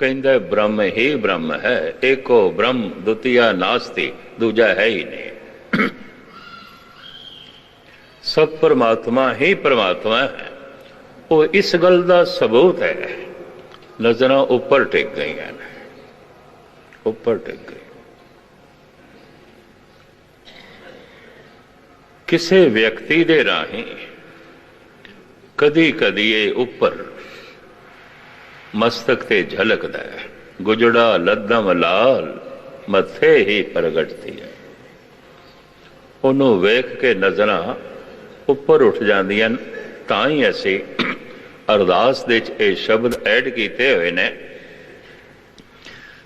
कहता ब्रह्म ही ब्रह्म है, एको ब्रह्म द्वितीया नास्ति, दूजा है ही नहीं। सब परमात्मा ही परमात्मा है। वो इस गल का सबूत है, नजर उपर टिक गई हैं, उपर टिक गई। किसी व्यक्ति दे राही कदी कदी ये उपर मस्तक ते झलकदा है, गुजड़ा लद्दम लाल मथे ही प्रगटती है। उन्होंने वेख के नजर उपर उठ जांदियां। तां ही असी अरदास दे ये शब्द ऐड किए हुए ने,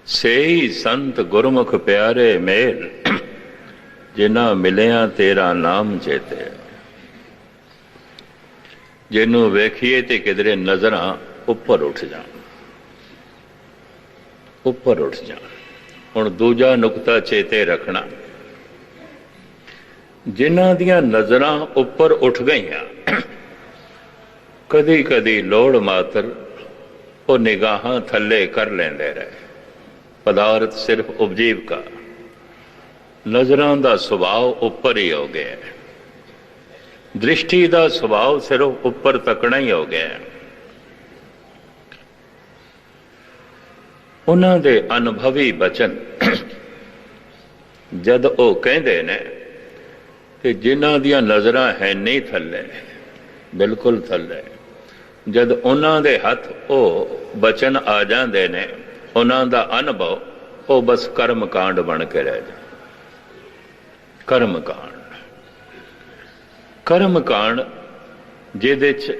सेही संत गुरमुख प्यारे मेल, जिन्हां मिलिया तेरा नाम चेते। जिन्हों वेखिए तो किधरे नजर उपर उठ जान, उपर उठ जान। हुण दूजा नुकता चेते रखना, जिन्हां दियां नजरां उपर उठ गईयां, कदी कदी लोड़ मात्र वो निगाहां थले कर लेंदे रहे। पदार्थ सिर्फ उपजीविका, नजरां दा सुभाव उपर ही हो गया है। दृष्टि का सुभाव सिर्फ उपर तकना ही हो गया है। उन्हां दे अनुभवी बचन जद वो कहते ने कि जिन्हां दियां नजरां है नहीं थले, बिल्कुल थले, जद उन्हां दे हथ वो बचन आ जाते ने, उन्हां दा अनुभव वो बस कर्म कांड बन के रह जाए। कर्म कांड, कर्म कांड जिहदे च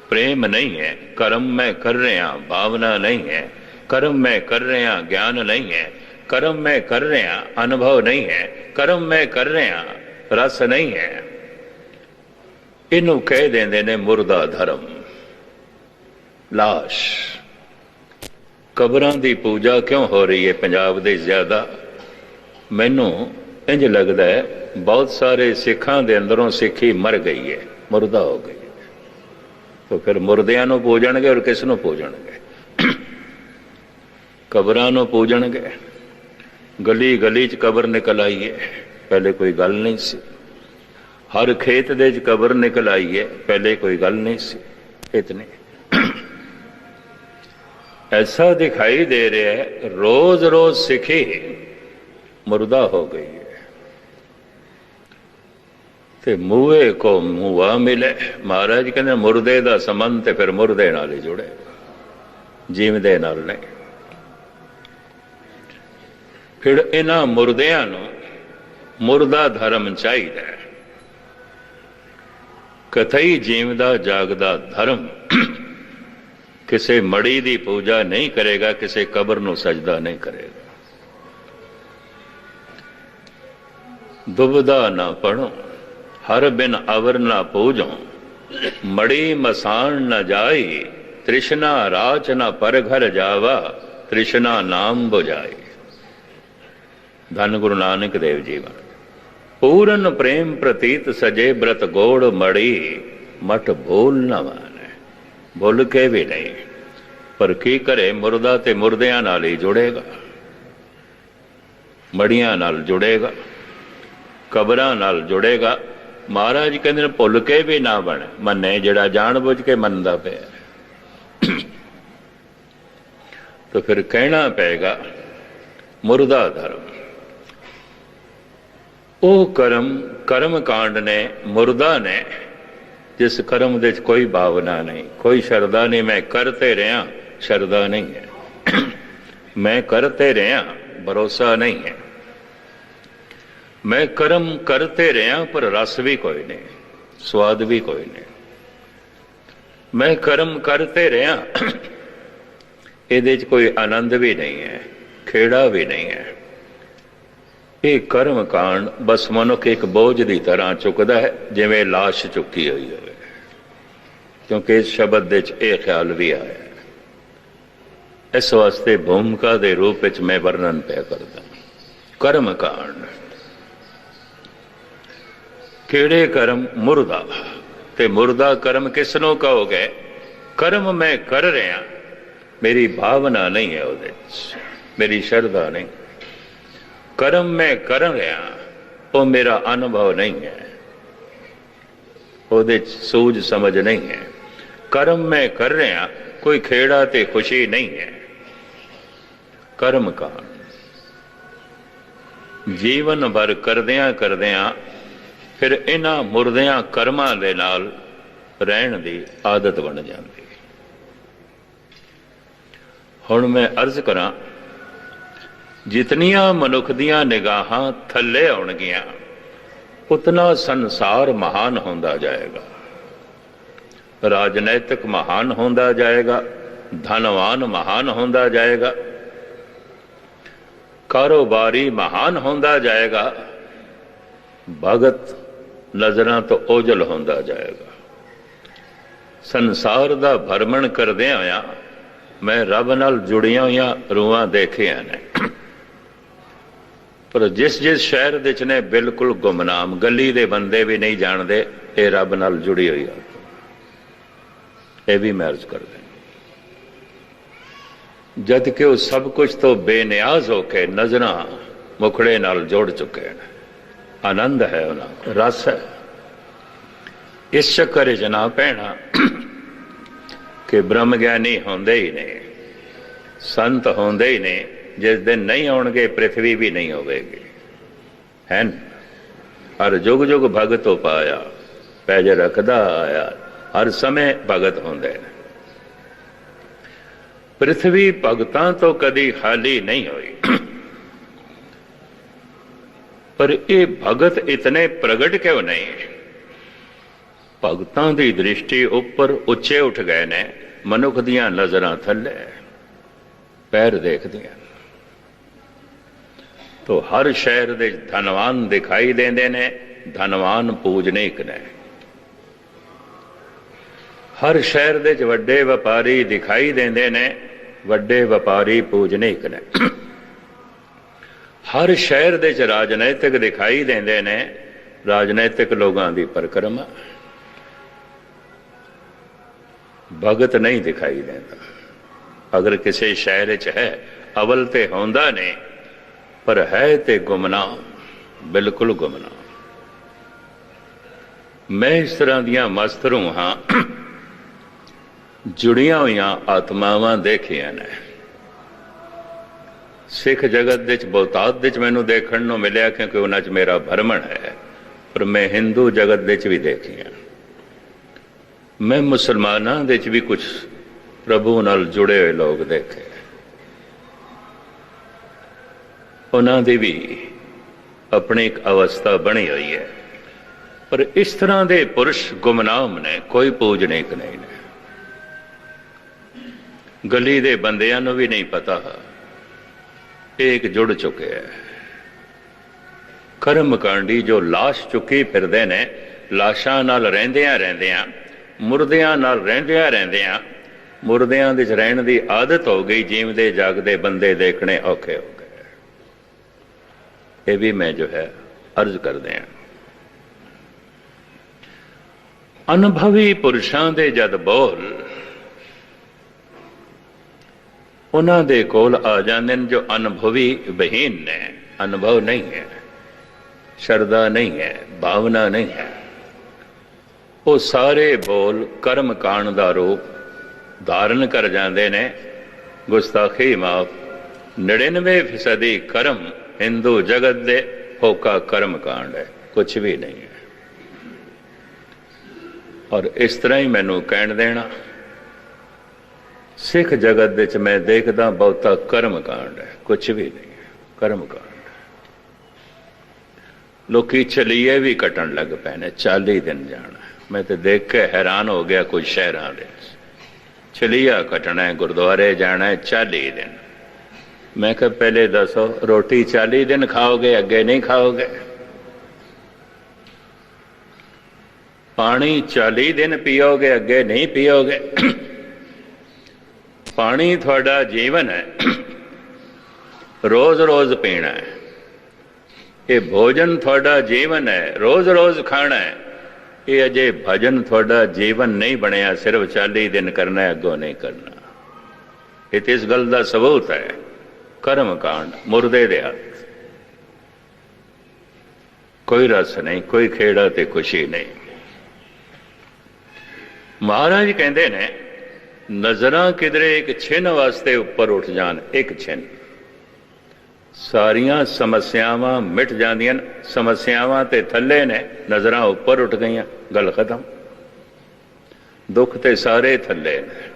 प्रेम नहीं है, कर्म मैं कर रहा भावना नहीं है, कर्म मैं कर रहा ज्ञान नहीं है, कर्म मैं कर रहा अनुभव नहीं है, कर्म मैं कर रहा रस नहीं है, इनू कह देंदे ने मुर्दा धर्म, लाश। कबरां दी पूजा क्यों हो रही है पंजाब दे ज्यादा? मैनू इंज लगता है बहुत सारे सिखां दे अंदरों सिखी मर गई है, मुर्दा हो गई। तो फिर मुर्दियां नूं पूजणगे और किस नूं पूजणगे? कबरां नूं पूजणगे। गली गली च कबर निकल आई है, पहले कोई गल नहीं सी। हर खेत दे च कबर निकल आई है, पहले कोई गल नहीं सी। इतने ऐसा दिखाई दे रहा है, रोज रोज सिखी मुर्दा हो गई है। ते मूहे को मुआ मिले, महाराज कहते मुर्दे का संबंध तो फिर मुर्दे नाल ही जुड़े, जीवदे नाल नहीं। फिर इन्हां मुर्दियां नूं मुर्दा धर्म चाहिए। कथई जीवदा जागदा धर्म किसी मड़ी की पूजा नहीं करेगा, किसी कबर नूं सजदा नहीं करेगा। दुबदा ना पढ़ो, हर बिन अवर ना पूजो, मड़ी मसान न जाई, तृष्णा राच न पर घर जावा, तृष्णा नाम बुझाई। धन गुरु नानक देव जी। पूरन प्रेम प्रतीत सजे व्रत गोड़ मड़ी, मठ भूल न माने। भूल के भी नहीं, पर की करे मुर्दा ते मुर्दियां नाल ही जुड़ेगा, मड़ियां नाल जुड़ेगा, कबरां नाल जुड़ेगा। महाराज कहते भुल के भी ना बने, मने जिहड़ा जान बुझ के मनदा पिया। तो फिर कहना पेगा मुर्दा धर्म। वो कर्म, कर्म कांड ने, मुर्दा ने, जिस कर्म दे कोई भावना नहीं, कोई श्रद्धा नहीं। मैं करते रहा, श्रद्धा नहीं है। मैं करते रहा, भरोसा नहीं है। मैं कर्म करते रहा पर रस भी कोई नहीं, स्वाद भी कोई नहीं। मैं कर्म करते रहा, ये कोई आनंद भी नहीं है, खेड़ा भी नहीं है। ये कर्म कांड बस मनुख एक बोझ की तरह चुकता है, जिवें लाश चुकी हुई है। क्योंकि इस शब्द ये ख्याल भी आया। इस वास्ते भूमिका के रूप में मैं वर्णन पे करता। कर्म कांड केड़े कर्म? मुर्दा। ते मुर्दा कर्म किसनों कहोगे? कर्म मैं कर रहा मेरी भावना नहीं है ਉਹਦੇ 'ਚ, मेरी शरधा नहीं। कर्म मैं कर रहा वो मेरा अनुभव नहीं है, ਉਹਦੇ 'ਚ सूझ समझ नहीं है। कर्म मैं कर रहा कोई खेड़ा ते खुशी नहीं है। कर्म कांड जीवन भर करदियां करदियां फिर इन्हां मुरदियां कर्मां दे नाल रहण दी आदत बन जाती। हुण मैं अर्ज करां, जितनियां मनुख दियां निगाहां थल्ले आउणगियां उतना संसार महान होंदा जाएगा, राजनैतिक महान होंदा जाएगा, धनवान महान होंदा जाएगा, कारोबारी महान होंदा जाएगा, भगत नजरां तो ओझल होंदा जाएगा। संसार दा भरमण करदे होया मैं रब नाल जुड़ियां होइयां रूहां देखियां ने, पर जिस जिस शहर दे च ने बिल्कुल गुमनाम, गली दे बंदे भी नहीं जानते ये रब नाल जुड़ी हुई है। यह भी मैं अर्ज कर दें, जद कि वो सब कुछ तो बेनियाज होके नजरां मुखड़े नाल जोड़ चुके हैं। आनंद है उन्होंने, रस है। इस चक्कर च ना पैना कि ब्रह्म ज्ञानी होंदे ही नहीं, संत होंदे ही नहीं, जिस दिन नहीं आउणगे पृथ्वी भी नहीं होवेगी, है न। हर जुग जुग भगत हो पाया, पैज रखदा आया, हर समय भगत होंदे ने। पृथ्वी भगतां तो कदी खाली नहीं हुई, पर ये भगत इतने प्रगट क्यों नहीं? भगतां दी दृष्टि उपर उच्चे उठ गए ने, मनुख दियां नजरां थल्ले पैर देखदियां। तो हर शहर दे धनवान दिखाई देंदे ने, धनवान पूजनीक ने। हर शहर दे वड्डे व्यापारी दिखाई देंदे ने, वड्डे व्यापारी पूजनीक ने। हर शहर दे राजनैतिक दिखाई देंदे ने, राजनैतिक लोगों की परिक्रमा। भगत नहीं दिखाई देता। अगर किसी शहर च है अवल ते होंदा नहीं, पर है ते गुमनाम, बिल्कुल गुमनाम। मैं इस तरह दियां मस्त रूहां जुड़ियां हुई आत्मावां देखियां ने। सिख जगत दे बहुतात दे मैनू देखण नूं मिलिया, क्योंकि उन्हां च मेरा भरमण है, पर मैं हिंदू जगत दे भी देखियां। मैं मुसलमानां दे भी कुछ प्रभु नाल जुड़े हुए लोग देखे, उन्हां दी भी अपनी एक अवस्था बनी हुई है। पर इस तरह के पुरुष गुमनाम ने, कोई पूजनीक नहीं ने। गली दे बंदियां नूं भी नहीं पता, एक जुड़ चुके हैं। कर्म कांडी जो लाश चुकी फिरदे ने, लाशां नाल रहिंदियां रहिंदियां, मुर्दियां नाल रहिंदियां रहिंदियां, मुर्दियां दे रहण दी आदत हो गई, जीवदे जागदे बंदे देखने औखे हो गए। ये भी मैं जो है अर्ज कर दें। अनुभवी पुरुषां दे जद बोल उन्हां दे कोल आ जांदे ने जो अनुभवी बहीन ने, अनुभव नहीं है, श्रद्धा नहीं है, भावना नहीं है। वो सारे बोल कर्म कांड दा रूप धारण कर जाते ने। गुस्ताखी माफ, 99% कर्म हिंदू जगत दे होका कर्म कांड है, कुछ भी नहीं है। और इस तरह ही मैनू कहण देना, सिख जगत दे च मैं देखदा बहुता कर्म कांड है, कुछ भी नहीं है, कर्म कांड। लोकी चलीए भी कटन लग पे ने, 40 दिन जाना। मैं तो देख के हैरान हो गया, कुछ शहरां दे चलिया कटना है, गुरुद्वारे जाना है 40 दिन। मैं कहा पहले दसो, रोटी 40 दिन खाओगे, अगे नहीं खाओगे? पानी 40 दिन पियोगे, अगे नहीं पियोगे? पानी थोड़ा जीवन है, रोज रोज पीना है। ये भोजन थोड़ा जीवन है, रोज रोज खाना है। ये अजे भजन थोड़ा जीवन नहीं बनया, सिर्फ 40 दिन करना है, अगों नहीं करना। ਇਹ ਤੇ ਇਸ ਗੱਲ ਦਾ ਸਬੂਤ ਹੈ। ਕਰਮ ਕਾਂਡ ਮੁਰਦੇ ਦੇ ਹੱਥ, ਕੋਈ ਰਸ ਨਹੀਂ, ਕੋਈ ਖੇੜਾ ਤੇ ਖੁਸ਼ੀ ਨਹੀਂ। ਮਹਾਰਾਜ ਕਹਿੰਦੇ ਨੇ ਨਜ਼ਰਾਂ ਕਿਧਰੇ ਇੱਕ ਛਿਨ ਵਾਸਤੇ ਉੱਪਰ ਉੱਠ ਜਾਣ, ਇੱਕ ਛਿਨ, ਸਾਰੀਆਂ ਸਮੱਸਿਆਵਾਂ ਮਿਟ ਜਾਂਦੀਆਂ। ਸਮੱਸਿਆਵਾਂ ਤੇ ਥੱਲੇ ਨੇ, ਨਜ਼ਰਾਂ ਉੱਪਰ ਉੱਠ ਗਈਆਂ, ਗੱਲ ਖਤਮ। ਦੁੱਖ ਤੇ ਸਾਰੇ ਥੱਲੇ ਨੇ,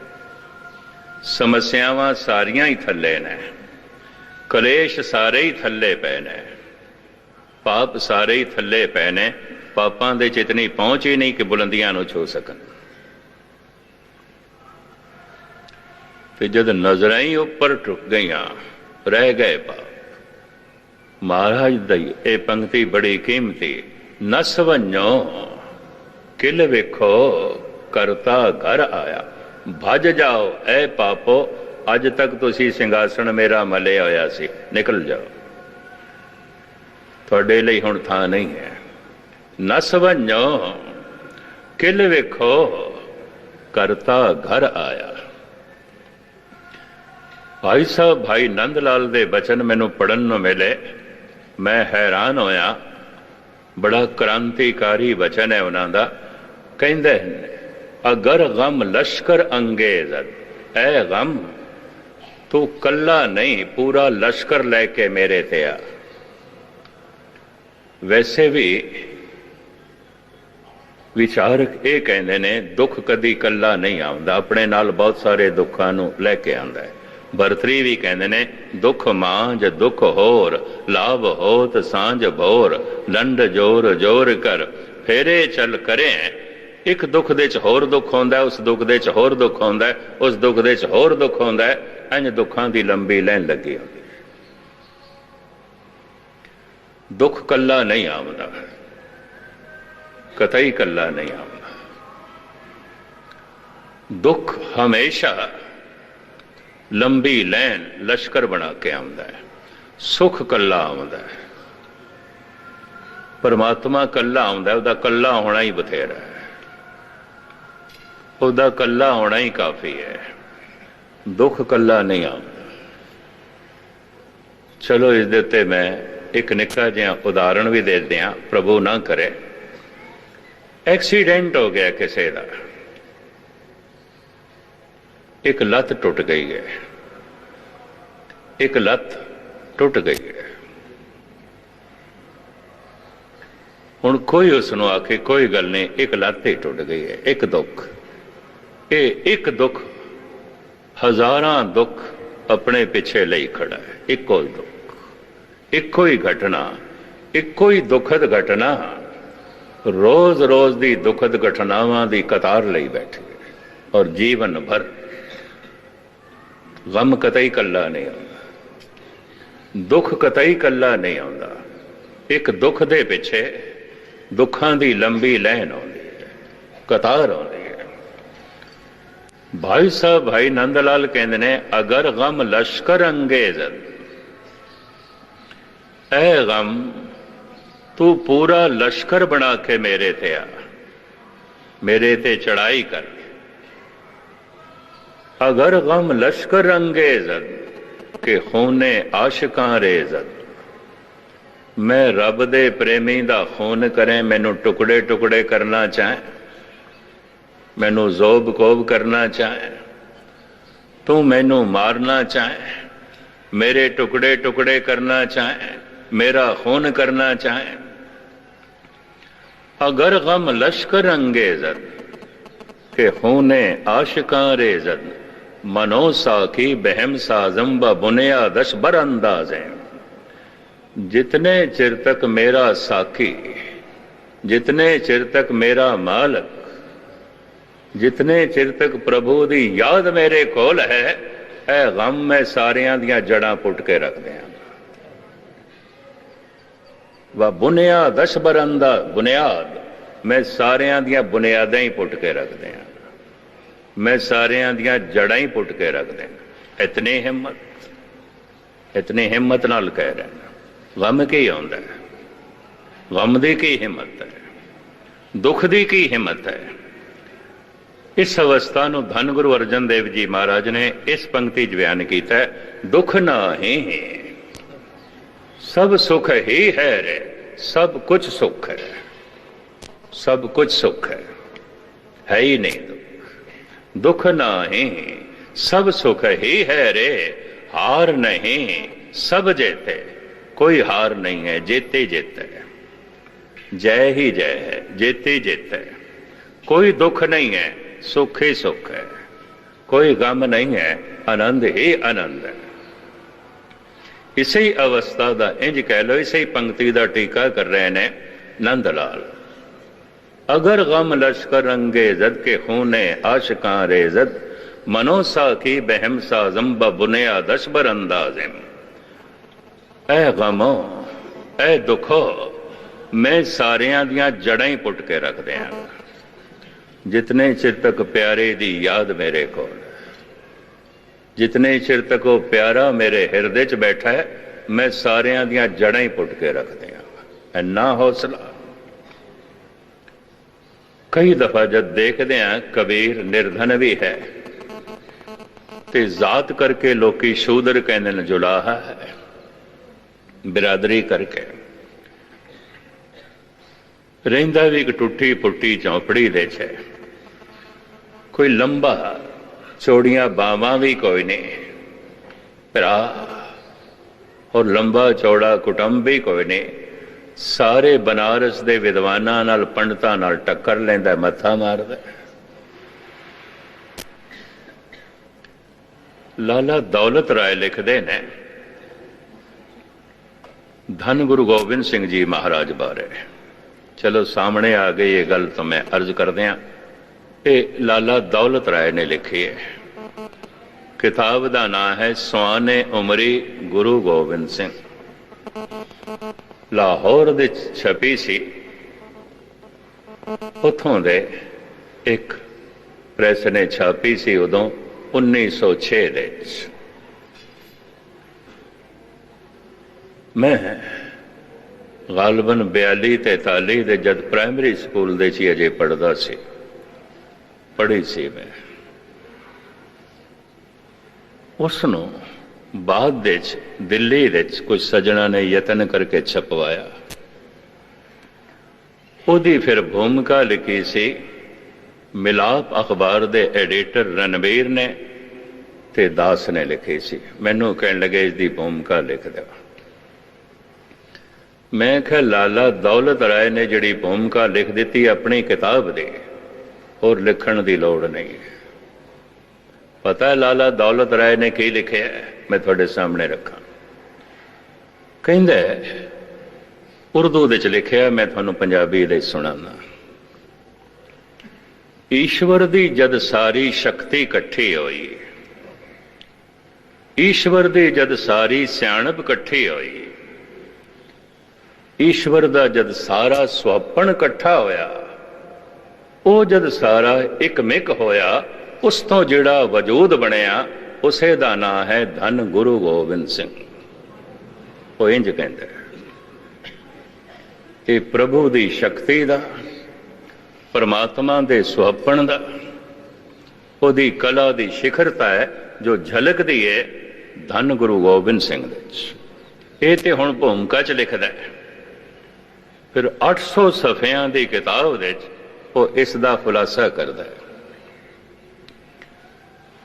ਸਮੱਸਿਆਵਾਂ ਸਾਰੀਆਂ ਹੀ ਥੱਲੇ ਨੇ, ਕਲੇਸ਼ ਸਾਰੇ ਹੀ ਥੱਲੇ ਪਏ ਨੇ, ਪਾਪ ਸਾਰੇ ਹੀ ਥੱਲੇ ਪਏ ਨੇ। ਪਾਪਾਂ ਦੇ ਇਤਨੀ ਪਹੁੰਚ ਹੀ ਨਹੀਂ ਕਿ ਬੁਲੰਦੀਆਂ ਨੂੰ ਛੂ ਸਕਣ। ਤੇ ਜਦ ਨਜ਼ਰਾਂ ਹੀ ਉੱਪਰ ਟੁੱਟ ਗਈਆਂ, ਰਹਿ ਗਏ ਪਾਪ। ਮਹਾਰਾਜ ਦੀ ਇਹ ਪੰਕਤੀ ਬੜੀ ਕੀਮਤੀ। ਨਸ ਵੰਨੋ ਕਿਲ ਵੇਖੋ ਕਰਤਾ ਘਰ ਆਇਆ। ਭੱਜ ਜਾਓ ਐ ਪਾਪੋ, ਅੱਜ ਤੱਕ ਤੁਸੀਂ ਸਿੰਘਾਸਣ ਮੇਰਾ ਮਲਿਆ ਹੋਇਆ ਸੀ, ਨਿਕਲ ਜਾਓ, ਤੁਹਾਡੇ ਲਈ ਹੁਣ ਥਾਂ ਨਹੀਂ ਹੈ। ਨਸ ਵੰਨੋ ਕਿਲ ਵੇਖੋ ਕਰਤਾ ਘਰ ਆਇਆ। ਭਾਈ ਸਾਹਿਬ ਭਾਈ ਨੰਦ ਲਾਲ ਦੇ ਬਚਨ ਮੈਨੂੰ ਪੜ੍ਹਨ ਨੂੰ ਮਿਲੇ, ਮੈਂ ਹੈਰਾਨ ਹੋਇਆ। ਬੜਾ ਕ੍ਰਾਂਤੀਕਾਰੀ ਬਚਨ ਹੈ ਉਹਨਾਂ ਦਾ। ਕਹਿੰਦੇ ਨੇ ਅਗਰ ਗਮ ਲਸ਼ਕਰ ਅੰਗੇਜ਼ਦ, ਐ ਗਮ ਤੂੰ ਕੱਲਾ ਨਹੀਂ, ਪੂਰਾ ਲਸ਼ਕਰ ਲੈ ਕੇ ਮੇਰੇ ਤੇ ਆ। ਵੈਸੇ ਵੀ ਵਿਚਾਰਕ ਇਹ ਕਹਿੰਦੇ ਨੇ ਦੁੱਖ ਕਦੀ ਕੱਲਾ ਨਹੀਂ ਆਉਂਦਾ, ਆਪਣੇ ਨਾਲ ਬਹੁਤ ਸਾਰੇ ਦੁੱਖਾਂ ਨੂੰ ਲੈ ਕੇ ਆਉਂਦਾ ਹੈ। ਭਰਤਰੀ ਵੀ ਕਹਿੰਦੇ ਨੇ ਦੁੱਖ ਮਾਂਝ ਦੁੱਖ ਹੋਰ, ਲਾਭ ਹੋਤ ਸਾਂਝ ਭੋਰ, ਲੰਡ ਜੋਰ ਜੋਰ ਕਰ ਫੇਰੇ ਚੱਲ ਕਰੇ। ਇੱਕ ਦੁੱਖ ਦੇ ਚ ਹੋਰ ਦੁੱਖ ਹੁੰਦਾ, ਉਸ ਦੁੱਖ ਦੇ ਚ ਹੋਰ ਦੁੱਖ ਹੁੰਦਾ, ਉਸ ਦੁੱਖ ਦੇ ਚ ਹੋਰ ਦੁੱਖ ਹੁੰਦਾ। ਇੰਝ ਦੁੱਖਾਂ ਦੀ ਲੰਬੀ ਲਾਈਨ ਲੱਗੀ ਹੁੰਦੀ। ਦੁੱਖ ਕੱਲਾ ਨਹੀਂ ਆਉਂਦਾ, ਕਤਈ ਕੱਲਾ ਨਹੀਂ ਆਉਂਦਾ। ਦੁੱਖ ਹਮੇਸ਼ਾ ਲੰਬੀ ਲਾਈਨ ਲਸ਼ਕਰ ਬਣਾ ਕੇ ਆਉਂਦਾ ਹੈ। ਸੁਖ ਕੱਲਾ ਆਉਂਦਾ ਹੈ, ਪਰਮਾਤਮਾ ਕੱਲਾ ਆਉਂਦਾ, ਉਹਦਾ ਕੱਲਾ ਹੋਣਾ ਹੀ ਬਥੇਰਾ ਹੈ, ਉਹਦਾ ਕੱਲਾ ਹੋਣਾ ਹੀ ਕਾਫੀ ਹੈ। ਦੁੱਖ ਕੱਲਾ ਨਹੀਂ ਆਉਂਦਾ। ਚਲੋ ਇਸ ਦੇ ਉੱਤੇ ਮੈਂ ਇੱਕ ਨਿੱਕਾ ਜਿਹਾ ਉਦਾਹਰਣ ਵੀ ਦੇ ਦਿਆਂ, ਪ੍ਰਭੂ ਨਾ ਕਰੇ। ਐਕਸੀਡੈਂਟ ਹੋ ਗਿਆ ਕਿਸੇ ਦਾ, ਇੱਕ ਲੱਤ ਟੁੱਟ ਗਈ ਹੈ, ਇੱਕ ਲੱਤ ਟੁੱਟ ਗਈ ਹੈ। ਹੁਣ ਕੋਈ ਉਸ ਨੂੰ ਆਖੇ ਕੋਈ ਗੱਲ ਨਹੀਂ, ਇੱਕ ਲੱਤ ਹੀ ਟੁੱਟ ਗਈ ਹੈ, ਇੱਕ ਦੁੱਖ। ਇਹ ਇੱਕ ਦੁੱਖ ਹਜ਼ਾਰਾਂ ਦੁੱਖ ਆਪਣੇ ਪਿੱਛੇ ਲਈ ਖੜਾ ਹੈ। ਇੱਕੋ ਹੀ ਦੁੱਖ, ਇੱਕੋ ਹੀ ਘਟਨਾ, ਇੱਕੋ ਹੀ ਦੁਖਦ ਘਟਨਾ ਰੋਜ਼ ਰੋਜ਼ ਦੀ ਦੁਖਦ ਘਟਨਾਵਾਂ ਦੀ ਕਤਾਰ ਲਈ ਬੈਠੀ ਹੈ। ਔਰ ਜੀਵਨ ਭਰ ਗਮ ਕਤਈ ਕੱਲਾ ਨਹੀਂ ਆਉਂਦਾ, ਦੁੱਖ ਕਤਈ ਕੱਲਾ ਨਹੀਂ ਆਉਂਦਾ। ਇੱਕ ਦੁੱਖ ਦੇ ਪਿੱਛੇ ਦੁੱਖਾਂ ਦੀ ਲੰਬੀ ਲਾਈਨ ਆਉਂਦੀ ਹੈ, ਕਤਾਰ ਆਉਂਦੀ ਹੈ। ਭਾਈ ਸਾਹਿਬ ਭਾਈ ਨੰਦ ਲਾਲ ਕਹਿੰਦੇ ਨੇ ਅਗਰ ਗਮ ਲਸ਼ਕਰ ਅੰਗੇਜ਼ਦ, ਐ ਗਮ ਤੂੰ ਪੂਰਾ ਲਸ਼ਕਰ ਬਣਾ ਕੇ ਮੇਰੇ ਤੇ ਆ, ਮੇਰੇ ਤੇ ਚੜਾਈ ਕਰ। ਅਗਰ ਗਮ ਲਸ਼ਕਰ ਅੰਗੇਜ਼ਦ ਕਿ ਖੂਨੇ ਆਸ਼ਿਕਾਂ ਰੇਜ਼ਦ, ਮੈਂ ਰੱਬ ਦੇ ਪ੍ਰੇਮੀ ਦਾ ਖੂਨ ਕਰੇ, ਮੈਨੂੰ ਟੁਕੜੇ ਟੁਕੜੇ ਕਰਨਾ ਚਾਹੇ, ਮੈਨੂੰ ਜ਼ੋਬ ਕੋਬ ਕਰਨਾ ਚਾਹੇ, ਤੂੰ ਮੈਨੂੰ ਮਾਰਨਾ ਚਾਹੇ, ਮੇਰੇ ਟੁਕੜੇ ਟੁਕੜੇ ਕਰਨਾ ਚਾਹੇ, मेरा खून करना चाहे। अगर गम लश्कर अंगेजद के खूने आशिकां रेजद, मनो साकी बहम साजम ब बुनियादश बर अंदाज है। जितने चिर तक मेरा साकी, जितने चिर तक मेरा मालक, जितने चिर तक प्रभु दी याद मेरे कोल है, ए गम मैं सारियां दियां जड़ां पुट के रख दियां। व बुनियादश बरंदा, बुनियाद मैं सारियां दियां बुनियादां ही पुट के रख दियां, मैं सारियां दियां जड़ां ही पुट के रख देना। इतनी हिम्मत नाल कह रहे हैं। गम की आउंदा है, गम दी की हिम्मत है, दुख दी की हिम्मत है। इस अवस्था ਨੂੰ धन गुरु अर्जन देव जी महाराज ने इस पंक्ति च बयान किया है, दुख नाही सब सुख ही है रे, सब कुछ सुख है, सब कुछ सुख है ही नहीं दुख। दुख नाही सब सुख ही है रे, हार नहीं सब जेते, कोई हार नहीं है, जेते जेते, जय ही जय है, जेते जेते। कोई दुख नहीं है, सुख ही सुख है, कोई गम नहीं है, आनंद ही आनंद है। इसी अवस्था का इंज कह लो, इसी पंक्ति का टीका कर रहे ने नंद लाल। अगर गम लश्कर रंगे जद के खूने आशिकां रेजद, मनोसा की बहमसा जम्बा बुनिया दशबर अंदाजिम। ऐ गमो ऐ दुखो, मैं सारियां दियां जड़ां ही पुट के रख दियां, जितने चिर तक प्यारे दी याद मेरे को, जितने चिर तक वो प्यारा मेरे हिरदे च बैठा है, मैं सारियां दियां जड़ां ही पुट के रख दियां। इन्ना हौसला। कई दफा जब देखते हैं कबीर निर्धन भी है ते जात करके लोकी शूदर कहते ने, जुलाहा है बिरादरी करके रहिंदा भी एक टुटी पुटी झोंपड़ी दे छे, कोई लंबा चौड़ियां बावां भी कोई नहीं भरा, और लंबा चौड़ा कुटुंब भी कोई नहीं। सारे बनारस दे विद्वानां नाल पंडितां नाल टक्कर लैंदा, मत्था मारदा। लाला दौलत राय लिखते ने धन गुरु गोबिंद सिंह जी महाराज बारे। चलो सामने आ गई ये गल तो मैं अर्ज कर दिया। ये लाला दौलत राय ने लिखी है। किताब का नाम है सुआने उमरी गुरु गोबिंद सिंह। लाहौर दे छपी सी, उथों दे एक प्रेस ने छापी सी उदों 1906 दे। मैं गालबन 42-43 दे जद प्राइमरी स्कूल दे ची अजे पढ़दा सी, पढ़ी सी मैं। उसनों बाद दे दिल्ली दे कुछ सजना ने यतन करके छपवाया। उदी फिर भूमिका लिखी सी मिलाप अखबार दे एडिटर रणबीर ने ते दास ने लिखी सी। मैनू कहन लगे इसकी भूमिका लिख दो। मैं कहा लाला दौलत राय ने जिहड़ी भूमिका लिख दी अपनी किताब दी, और लिखण की लोड़ नहीं। पता है लाला दौलत राय ने की लिखे है? मैं थोड़े सामने रखा। कहंदा उर्दू दे च लिखिया, मैं थानू पंजाबी दे सुणाना। ईश्वर दी जद सारी शक्ति इकट्ठी होई, ईश्वर दी जद सारी सियाणप इकट्ठी होई, ईश्वर दा जद सारा सुहपण इकट्ठा होया, वो जद सारा एक मिक होया, उस तो जिहड़ा वजूद बनया उसे दा नाम है धन गुरु गोबिंद सिंह। वो इंज कहंदा कि प्रभु दी शक्ति दा, परमात्मा दे सुहपण दा, ओदी कला दी शिखरता है जो झलकदी है धन गुरु गोबिंद सिंह दे। ये तो हुण भूमिका च लिखदा है। फिर 800 सफ़ियां दी किताब दे वो इसदा खुलासा करदा है।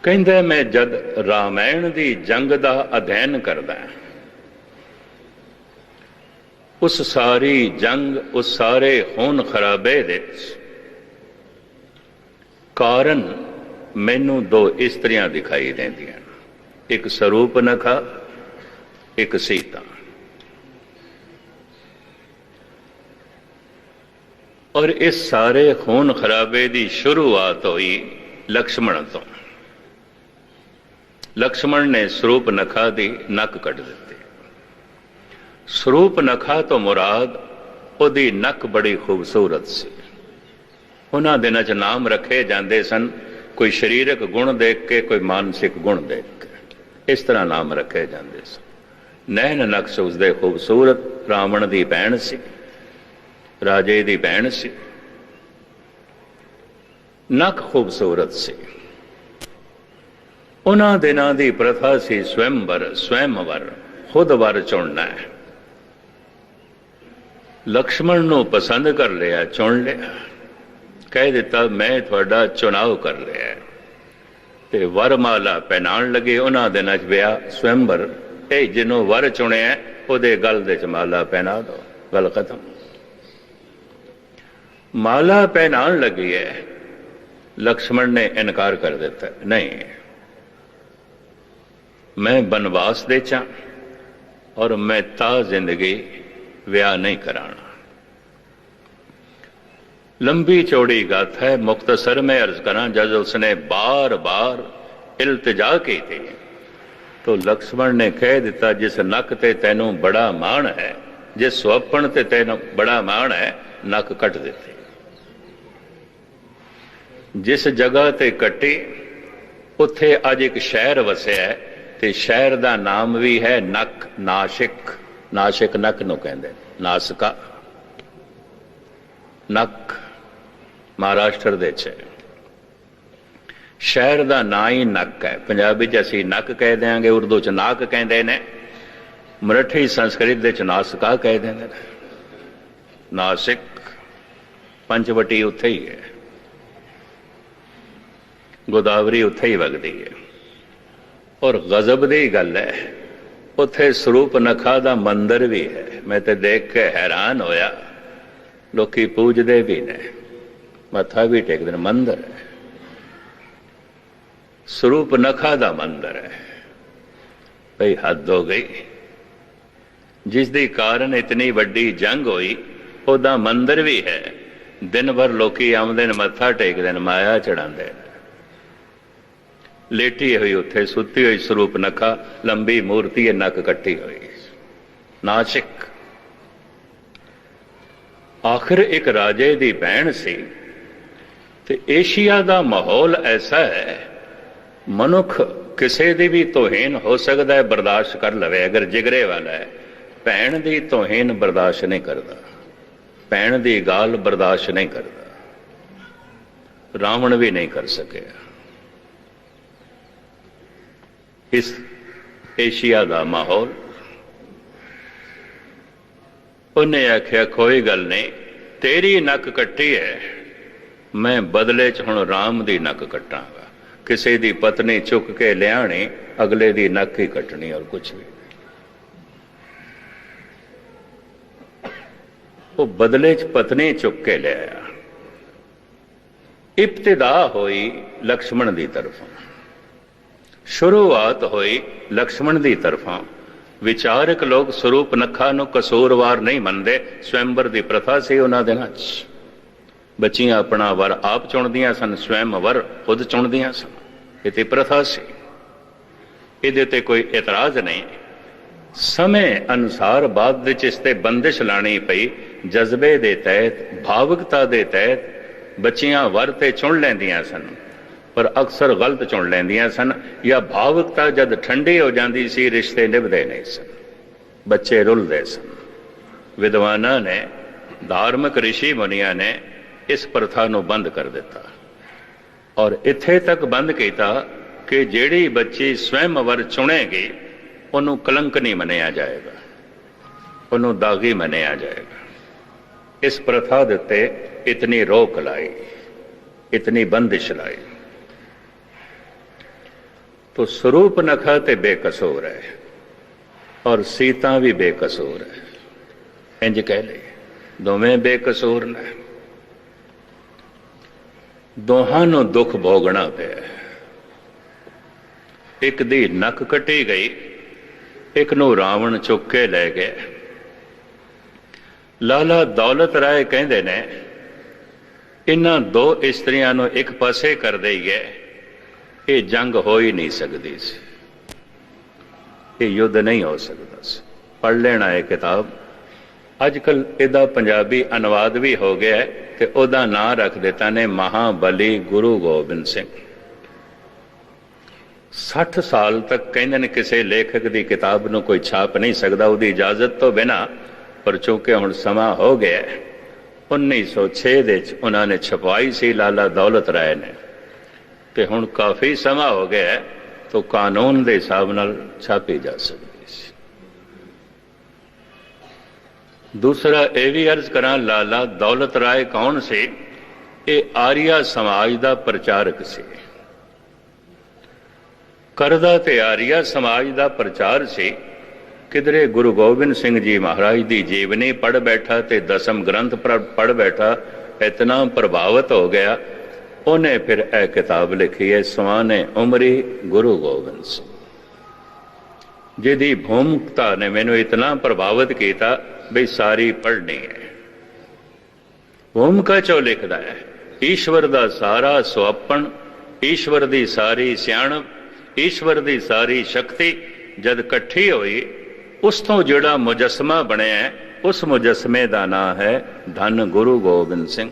कहंदा मैं जद रामायण दी जंग दा अध्ययन करदा, उस सारी जंग, उस सारे खून खराबे दे कारण मैनू दो इस्त्रियां दिखाई देंदियां, एक सरूपनखा, एक सीता। और इस सारे खून खराबे की शुरुआत हुई लक्ष्मण तो। लक्ष्मण ने सरूपनखा की नक कट दी। सरूपनखा तो मुराद उहदी नक बड़ी खूबसूरत सी। उन्हां दिनां च नाम रखे जाते सन, कोई शरीरक गुण देख के, कोई मानसिक गुण देख के, इस तरह नाम रखे जाते सन। नैन नक्श उसदे खूबसूरत, रावण की भैन सी, राजे की भैन सी। ਨੱਕ ਖੂਬਸੂਰਤ ਸੀ। ਉਹਨਾਂ ਦਿਨਾਂ ਦੀ ਪ੍ਰਥਾ ਸੀ ਸਵੈਮਵਰ, ਖੁਦ ਵਰ ਚੁਣਨਾ ਹੈ। ਲਕਸ਼ਮਣ ਨੂੰ ਪਸੰਦ ਕਰ ਲਿਆ, ਚੁਣ ਲਿਆ, ਕਹਿ ਦਿੱਤਾ ਮੈਂ ਤੁਹਾਡਾ ਚੁਣਾਵ ਕਰ ਲਿਆ, ਤੇ ਵਰਮਾਲਾ ਪਹਿਨਾਉਣ ਲੱਗੇ। ਉਹਨਾਂ ਦਿਨਾਂ 'ਚ ਵਿਆਹ ਸਵੈਮਵਰ, ਇਹ ਜਿਹਨੂੰ ਵਰ ਚੁਣਿਆ ਉਹਦੇ ਗਲ ਦੇ 'ਚ ਮਾਲਾ ਪਹਿਨਾ ਦੋ, ਗੱਲ ਖਤਮ। ਮਾਲਾ ਪਹਿਨਾਉਣ ਲੱਗੀ ਹੈ, ਲਕਸ਼ਮਣ ਨੇ ਇਨਕਾਰ ਕਰ ਦਿੱਤਾ, ਨਹੀਂ मैं बनवास दे चा और मैं ता जिंदगी विआह नहीं कराना। लंबी चौड़ी गाथा है, मुख्तसर में अर्ज करा। जब उसने बार बार इल्तिजा की थी तो लक्ष्मण ने कह दिता, जिस नक ते तैनू बड़ा मान है, जिस सुअपण ते तैनू बड़ा मान है, नक कट देती। जिस जगह ते कटी उत्थे अज एक शहर वसिया है, ਤੇ ਸ਼ਹਿਰ ਦਾ ਨਾਮ ਵੀ ਹੈ ਨਕ, ਨਾਸਿਕ। ਨਾਸਿਕ ਨਕ ਨੂੰ ਕਹਿੰਦੇ, ਨਾਸਕਾ ਨਕ ਮਹਾਰਾਸ਼ਟਰ ਦੇ 'ਚ ਸ਼ਹਿਰ ਦਾ ਨਾਂ ਹੀ ਨਕ ਹੈ। ਪੰਜਾਬੀ 'ਚ ਅਸੀਂ ਨਕ ਕਹਿ ਦਿਆਂਗੇ, ਉਰਦੂ 'ਚ ਨਾਕ ਕਹਿੰਦੇ ਨੇ, ਮਰਾਠੀ ਸੰਸਕ੍ਰਿਤ ਦੇ 'ਚ ਨਾਸਕਾ ਕਹਿ ਦਿੰਦੇ ਨੇ। ਨਾਸਿਕ ਪੰਚਵਟੀ ਉੱਥੇ ਹੀ ਹੈ, ਗੋਦਾਵਰੀ ਉੱਥੇ ਹੀ ਵਗਦੀ ਹੈ। और गजब दी गल है, उत्थे स्वरूप नखा दा मंदिर भी है। मैं तो देख के हैरान होया, लोकी पूजदे भी ने, मथा भी टेकदे ने। मंदिर है, स्वरूप नखा दा मंदिर है। भाई हद हो गई, जिसदी कारण इतनी वड्डी जंग हुई, ओदा मंदिर भी है। दिन भर लोकी आउंदे ने, मथा टेकदे ने, माया चढ़ांदे ने। लेटी हुई उत्थे सुती हुई स्वरूप नखा, लंबी मूर्ति है, नक कट्टी हुई, नासिक। आखिर एक राजे दी भैन सी, ते एशिया दा माहौल ऐसा है, मनुख किसी दी भी तोहीन हो सकता है, बर्दाश्त कर लवे अगर जिगरे वाला है। भैन दी तोहीन बर्दाश्त नहीं करता, भैन दी गाल बर्दाश्त नहीं करता। रावण भी नहीं कर सके। इस एशिया का माहौल, उन्हें आख्या कोई गल नहीं, तेरी नक कट्टी है, मैं बदले च हुण राम दी नक कट्टांगा। किसी दी पत्नी चुक के लियानी, अगले दी नक ही कटनी, और कुछ भी नहीं। वो बदले च पत्नी चुक के लिया। इब्तिदा हुई लक्ष्मण दी तरफों, शुरुआत हुई लक्ष्मण की तरफों। विचारक लोग स्वरूप नखा नूं कसूरवार नहीं मनते। स्वयंवर की प्रथा सी उन्हां दिनां च, बच्चियां अपना वर आप चुनदियां सन, स्वयंवर खुद चुनदियां सन। ये प्रथा सी, इहदे ते कोई इतराज नहीं। समय अनुसार बाद विच इस ते बंदिश लानी पई। जज्बे दे तहत, भावुकता दे तहत बच्चियां वर ते चुन लैंदियां सन, पर अक्सर गलत चुन लैंदियां सन, या भावुकता जद ठंडी हो जाती सी, रिश्ते निभते नहीं सन, बच्चे रुलते सन। विद्वाना ने, धार्मिक ऋषि मुनिया ने इस प्रथा नूं बंद कर दिता, और इत्थे तक बंद किया कि जिहड़ी बच्ची स्वयंवर चुनेगी उन्होंने कलंक नहीं मनिया जाएगा, उन्होंने दागी मनिया जाएगा। इस प्रथा दे उत्ते इतनी रोक लाई, इतनी बंदिश लाई। तो स्वरूप नखा ते बेकसूर है, और सीता भी बेकसूर है। इंज कह ले, दोवें बेकसूर ने, दोहां नूं दुख भोगना पिया। एक दी नक कटी गई, एक नूं रावण चुक के ले गए। लाला दौलत राय कहंदे ने, इन्हां दो इस्त्रियां नूं एक पासे कर देईए, ये जंग हो ही नहीं सकती सी, ये युद्ध नहीं हो सकता सी। पढ़ लेना है किताब। अजकल इहदा पंजाबी अनुवाद भी हो गया है, तो उहदा नां रख दिता ने महाबली गुरु गोबिंद सिंह। 60 साल तक कहंदे ने किसी लेखक की किताब नूं कोई छाप नहीं सकता, उसकी इजाजत तो बिना। पर चूंकि हुण समा हो गया, 1906 ਦੇ ਵਿੱਚ ਉਹਨਾਂ ਨੇ ਛਪਵਾਈ ਸੀ ਲਾਲਾ ਦੌਲਤ ਰਾਏ ਨੇ, ਤੇ ਹੁਣ ਕਾਫੀ ਸਮਾਂ ਹੋ ਗਿਆ ਹੈ, ਤਾਂ ਕਾਨੂੰਨ ਦੇ ਹਿਸਾਬ ਨਾਲ ਛਾਪੀ ਜਾ ਸਕਦੀ ਸੀ। ਦੂਸਰਾ ਇਹ ਵੀ ਅਰਜ਼ ਕਰਾਂ, ਲਾਲਾ ਦੌਲਤ ਰਾਏ ਕੌਣ ਸੀ? ਇਹ ਆਰੀਆ ਸਮਾਜ ਦਾ ਪ੍ਰਚਾਰਕ ਸੀ। ਕਰਦਾ ਤੇ ਆਰੀਆ ਸਮਾਜ ਦਾ ਪ੍ਰਚਾਰ ਸੀ। ਕਿਧਰੇ ਗੁਰੂ ਗੋਬਿੰਦ ਸਿੰਘ ਜੀ ਮਹਾਰਾਜ ਦੀ ਜੀਵਨੀ ਪੜ੍ਹ ਬੈਠਾ ਤੇ ਦਸਮ ਗ੍ਰੰਥ ਪੜ੍ਹ ਬੈਠਾ, ਇਤਨਾ ਪ੍ਰਭਾਵਿਤ ਹੋ ਗਿਆ, ਉਹਨੇ ਫਿਰ ਇਹ ਕਿਤਾਬ ਲਿਖੀ ਹੈ ਸਵਾਨੇ ਉਮਰੀ ਗੁਰੂ ਗੋਬਿੰਦ ਸਿੰਘ, ਜਿਹਦੀ ਭੂਮਿਕਤਾ ਨੇ ਮੈਨੂੰ ਇਤਨਾ ਪ੍ਰਭਾਵਿਤ ਕੀਤਾ ਬਈ ਸਾਰੀ ਪੜ੍ਹਨੀ ਹੈ। ਭੂਮਿਕਾ ਚੋਂ ਲਿਖਦਾ ਹੈ, ਈਸ਼ਵਰ ਦਾ ਸਾਰਾ ਸੁਆਪਣ, ਈਸ਼ਵਰ ਦੀ ਸਾਰੀ ਸਿਆਣਪ, ਈਸ਼ਵਰ ਦੀ ਸਾਰੀ ਸ਼ਕਤੀ ਜਦ ਇਕੱਠੀ ਹੋਈ, ਉਸ ਤੋਂ ਜਿਹੜਾ ਮੁਜੱਸਮਾ ਬਣਿਆ, ਉਸ ਮੁਜੱਸਮੇ ਦਾ ਨਾਂ ਹੈ ਧੰਨ ਗੁਰੂ ਗੋਬਿੰਦ ਸਿੰਘ।